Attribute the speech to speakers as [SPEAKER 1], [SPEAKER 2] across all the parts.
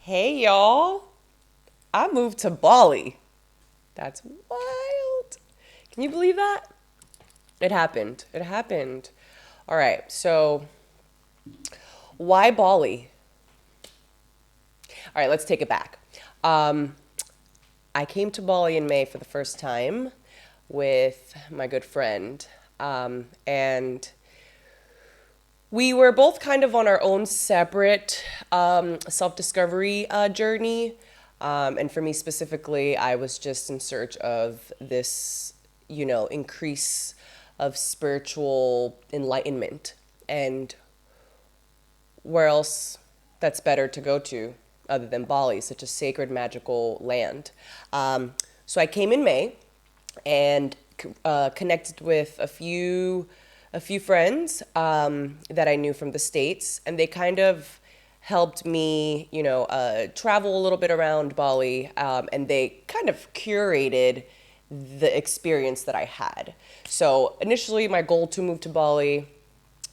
[SPEAKER 1] Hey y'all, I moved to Bali. That's wild. Can you believe that? It happened. It happened. All right, so why Bali? All right, let's take it back. Um, I came to Bali in May for the first time with my good friend. And we were both kind of on our own separate self discovery journey. And for me specifically, I was just in search of this, increase of spiritual enlightenment. And where else that's better to go to other than Bali, such a sacred, magical land? So I came in May and connected with a few friends that I knew from the States, and they kind of helped me, travel a little bit around Bali, and they kind of curated the experience that I had. So initially, my goal to move to Bali,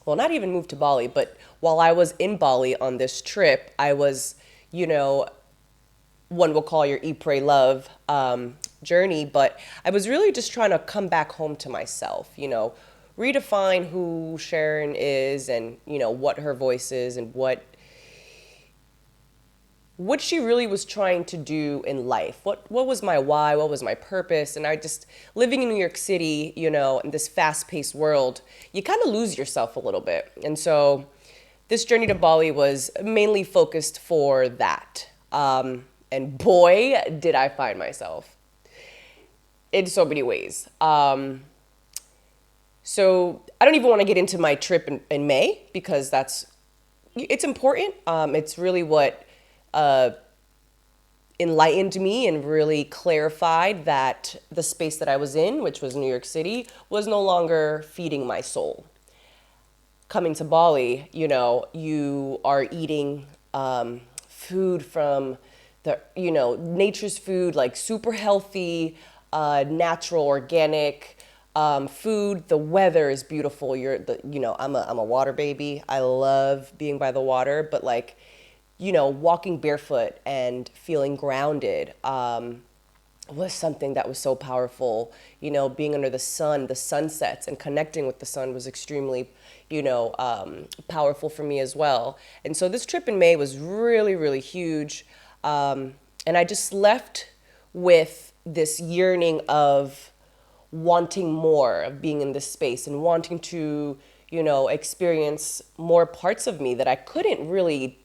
[SPEAKER 1] well, not even move to Bali, but while I was in Bali on this trip, I was, you know, one will call your eat, pray, love journey, but I was really just trying to come back home to myself, redefine who Sharon is and, what her voice is and what she really was trying to do in life. What was my why? What was my purpose? And I just living in New York City, in this fast-paced world, you kind of lose yourself a little bit. And so this journey to Bali was mainly focused for that. And boy, did I find myself in so many ways. So I don't even want to get into my trip in May because it's important. It's really what enlightened me and really clarified that the space that I was in, which was New York City, was no longer feeding my soul. Coming to Bali, you are eating food from nature's food, like super healthy, natural, organic food. The weather is beautiful. I'm a water baby. I love being by the water, but like, walking barefoot and feeling grounded was something that was so powerful. Being under the sun, the sunsets, and connecting with the sun was extremely, powerful for me as well. And so this trip in May was really, really huge. And I just left with this yearning of wanting more, of being in this space and wanting to, experience more parts of me that I couldn't really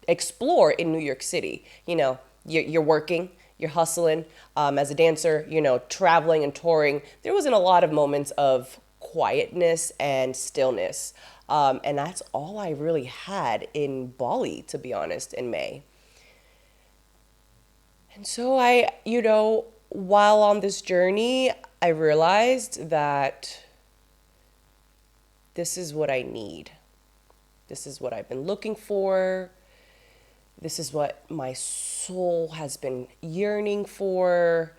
[SPEAKER 1] explore in New York City. You're working, you're hustling as a dancer, traveling and touring. There wasn't a lot of moments of quietness and stillness. And that's all I really had in Bali, to be honest, in May. And so while on this journey, I realized that this is what I need. This is what I've been looking for. This is what my soul has been yearning for.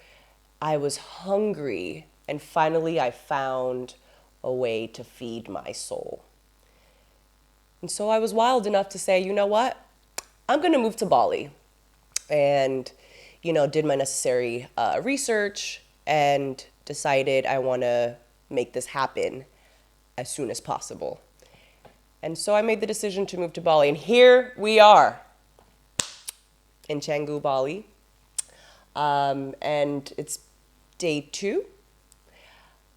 [SPEAKER 1] I was hungry, and finally I found a way to feed my soul. And so I was wild enough to say, you know what? I'm going to move to Bali. And, did my necessary research and decided I want to make this happen as soon as possible. And so I made the decision to move to Bali. And here we are in Canggu, Bali. And it's day 2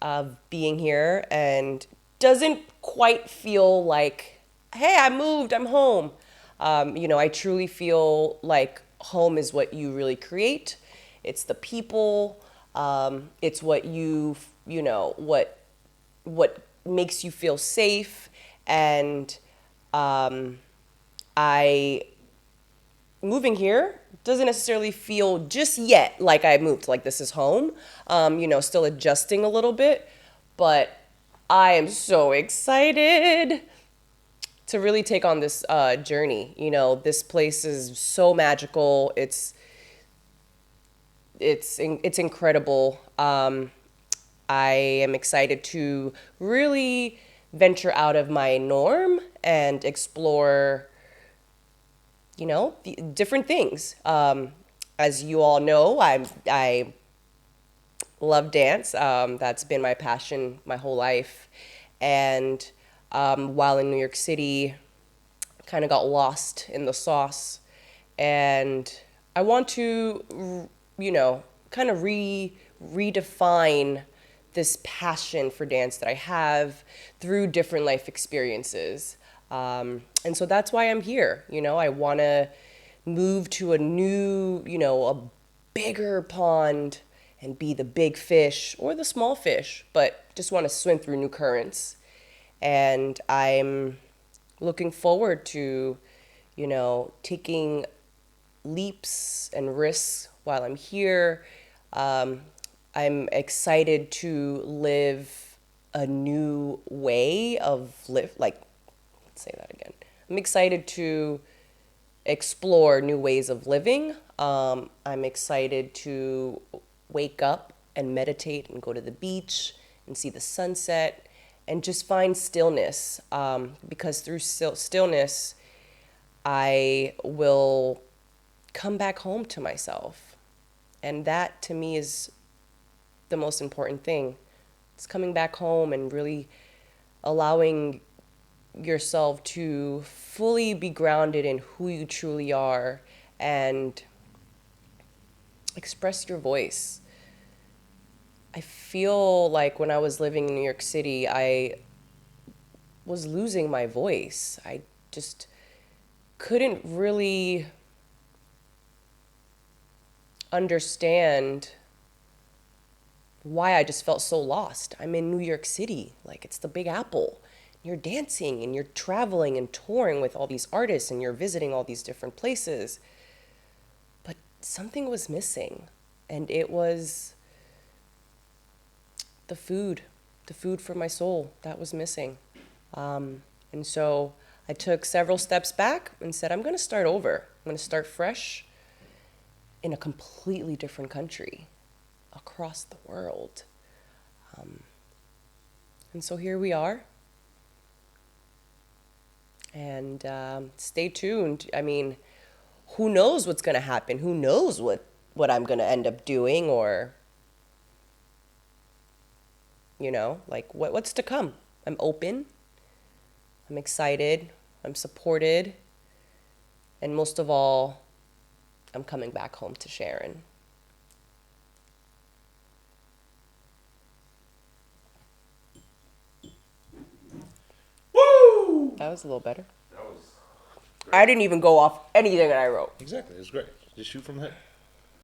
[SPEAKER 1] of being here and doesn't quite feel like, hey, I moved, I'm home. I truly feel like home is what you really create. It's the people. It's what what makes you feel safe. And I moving here doesn't necessarily feel just yet like I moved, like this is home. Still adjusting a little bit, but I am so excited to really take on this journey. This place is so magical. It's incredible. I am excited to really venture out of my norm and explore different things. As you all know, I love dance. That's been my passion my whole life. And while in New York City, kind of got lost in the sauce. And I want to, kind of redefine this passion for dance that I have through different life experiences. And so that's why I'm here. I want to move to a new, a bigger pond and be the big fish or the small fish, but just want to swim through new currents. And I'm looking forward to, taking leaps and risks while I'm here. I'm excited to live a new way of live. Like, let's say that again. I'm excited to explore new ways of living. I'm excited to wake up and meditate and go to the beach and see the sunset and just find stillness. Because through stillness, I will come back home to myself. And that to me is the most important thing. It's coming back home and really allowing yourself to fully be grounded in who you truly are and express your voice. I feel like when I was living in New York City, I was losing my voice. I just couldn't really understand why I just felt so lost. I'm in New York City, like it's the Big Apple. You're dancing and you're traveling and touring with all these artists and you're visiting all these different places. But something was missing, and it was the food for my soul that was missing. And so I took several steps back and said, I'm going to start over. I'm going to start fresh in a completely different country across the world. And so here we are. And stay tuned. I mean, who knows what's going to happen? Who knows what I'm going to end up doing, or, like what's to come. I'm open. I'm excited. I'm supported. And most of all, I'm coming back home to Sharon.
[SPEAKER 2] Woo!
[SPEAKER 1] That was a little better.
[SPEAKER 2] That was
[SPEAKER 1] I
[SPEAKER 2] great.
[SPEAKER 1] didn't even go off anything that I wrote.
[SPEAKER 2] Exactly. It's great. Just shoot from the hip.